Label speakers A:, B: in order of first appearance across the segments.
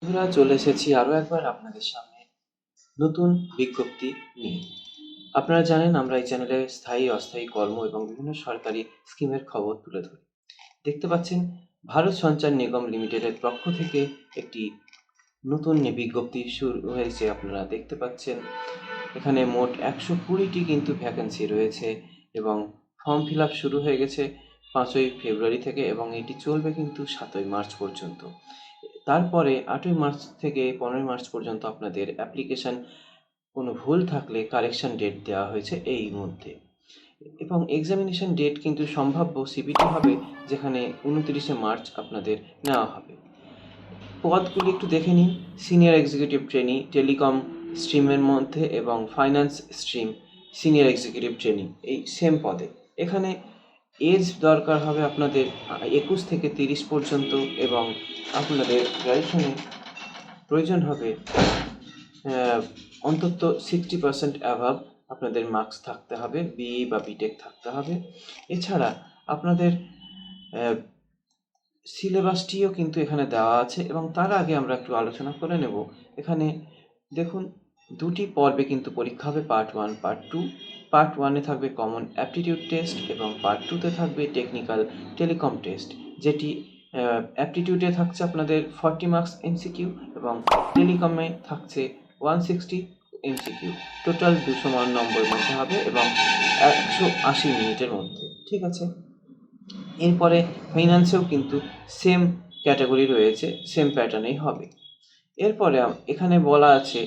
A: বন্ধুরা, চলে এসেছি আরও একবার আপনাদের সামনে নতুন বিজ্ঞপ্তি নিয়ে। আপনারা জানেন আমরা এই চ্যানেলে স্থায়ী অস্থায়ী কর্ম এবং বিভিন্ন সরকারি স্কিমের খবর তুলে ধরি। দেখতে পাচ্ছেন ভারত সঞ্চার নিগম লিমিটেডের পক্ষ থেকে একটি নতুন বিজ্ঞপ্তি শুরু হয়েছে। আপনারা দেখতে পাচ্ছেন এখানে মোট 120টি কিন্তু ভ্যাকেন্সি রয়েছে এবং ফর্ম ফিল আপ শুরু হয়ে গেছে 5ই ফেব্রুয়ারি থেকে এবং এটি চলবে কিন্তু 7ই মার্চ পর্যন্ত। তারপরে 8ই মার্চ থেকে 15ই মার্চ পর্যন্ত আপনাদের অ্যাপ্লিকেশান কোনো ভুল থাকলে কারেকশন ডেট দেওয়া হয়েছে এই মধ্যে, এবং এক্সামিনেশন ডেট কিন্তু সম্ভাব্য সিবিটি হবে, যেখানে 29শে মার্চ আপনাদের নেওয়া হবে। পদগুলি একটু দেখে নিন। সিনিয়র এক্সিকিউটিভ ট্রেনি টেলিকম স্ট্রিমের মধ্যে এবং finance stream senior executive trainee এই সেম পদে। এখানে এজ দরকার হবে আপনাদের 21 থেকে 30 পর্যন্ত এবং আপনাদের গ্র্যাজুয়েশনে প্রয়োজন হবে অন্তত 60% অ্যাভাব আপনাদের মার্কস থাকতে হবে, বিই বা বিটেক থাকতে হবে। এছাড়া আপনাদের সিলেবাসটিও কিন্তু এখানে দেওয়া আছে এবং তার আগে আমরা একটু আলোচনা করে নেব। এখানে দেখুন, দুটি পর্বে কিন্তু পরীক্ষা হবে, পার্ট 1 পার্ট 2। পার্ট 1-এ থাকবে কমন অ্যাপটিটিউড টেস্ট এবং পার্ট 2-তে থাকবে টেকনিক্যাল টেলিকম টেস্ট, যেটি অ্যাপটিটিউডে থাকছে আপনাদের 40 মার্কস এমসিকিউ এবং টেলিকমে থাকছে 160 এমসিকিউ। টোটাল 200 নম্বর মধ্যে হবে এবং 180 মিনিটের মধ্যে। ঠিক আছে। এরপরে ফাইন্যান্সেও কিন্তু সেম ক্যাটাগরি রয়েছে, সেম প্যাটার্নেই হবে। এরপরে এখানে বলা আছে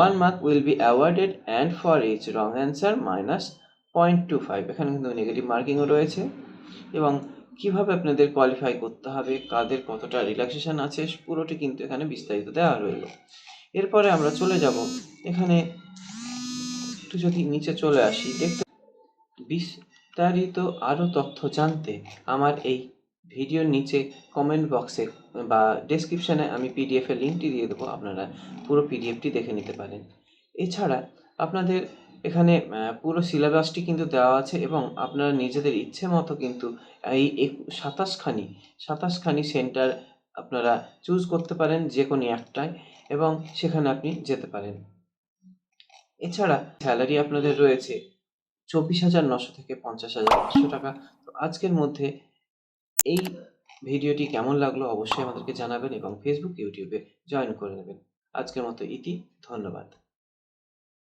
A: 1 mark will be awarded and for each wrong answer -0.25। এখানে কিন্তু নেগেটিভ মার্কিংও রয়েছে এবং কিভাবে আপনাদের কোয়ালিফাই করতে হবে, কাদের কতটা রিল্যাক্সেশন আছে, পুরোটি কিন্তু এখানে বিস্তারিত দেওয়া রইল। এরপরে আমরা চলে যাব, এখানে একটু যদি নিচে চলে আসি, দেখতে বিস্তারিত আরও তথ্য জানতে আমার এই ভিডিওর নিচে কমেন্ট বক্সে বা ডেসক্রিপশানে আমি পিডিএফের লিঙ্কটি দিয়ে দেবো, আপনারা পুরো পিডিএফটি দেখে নিতে পারেন। এছাড়া আপনাদের এখানে পুরো সিলেবাসটি কিন্তু দেওয়া আছে এবং আপনারা নিজেদের ইচ্ছে মতো কিন্তু এই 27খানি সেন্টার আপনারা চুজ করতে পারেন যে কোনো একটায় এবং সেখানে আপনি যেতে পারেন। এছাড়া স্যালারি আপনাদের রয়েছে 24,900 থেকে 50,500 টাকা। তো আজকের মধ্যে এই ভিডিওটি কেমন লাগলো অবশ্যই আমাদেরকে জানাবেন এবং ফেসবুক, ইউটিউবে জয়েন করে নেবেন। আজকের মতো ইতি, ধন্যবাদ।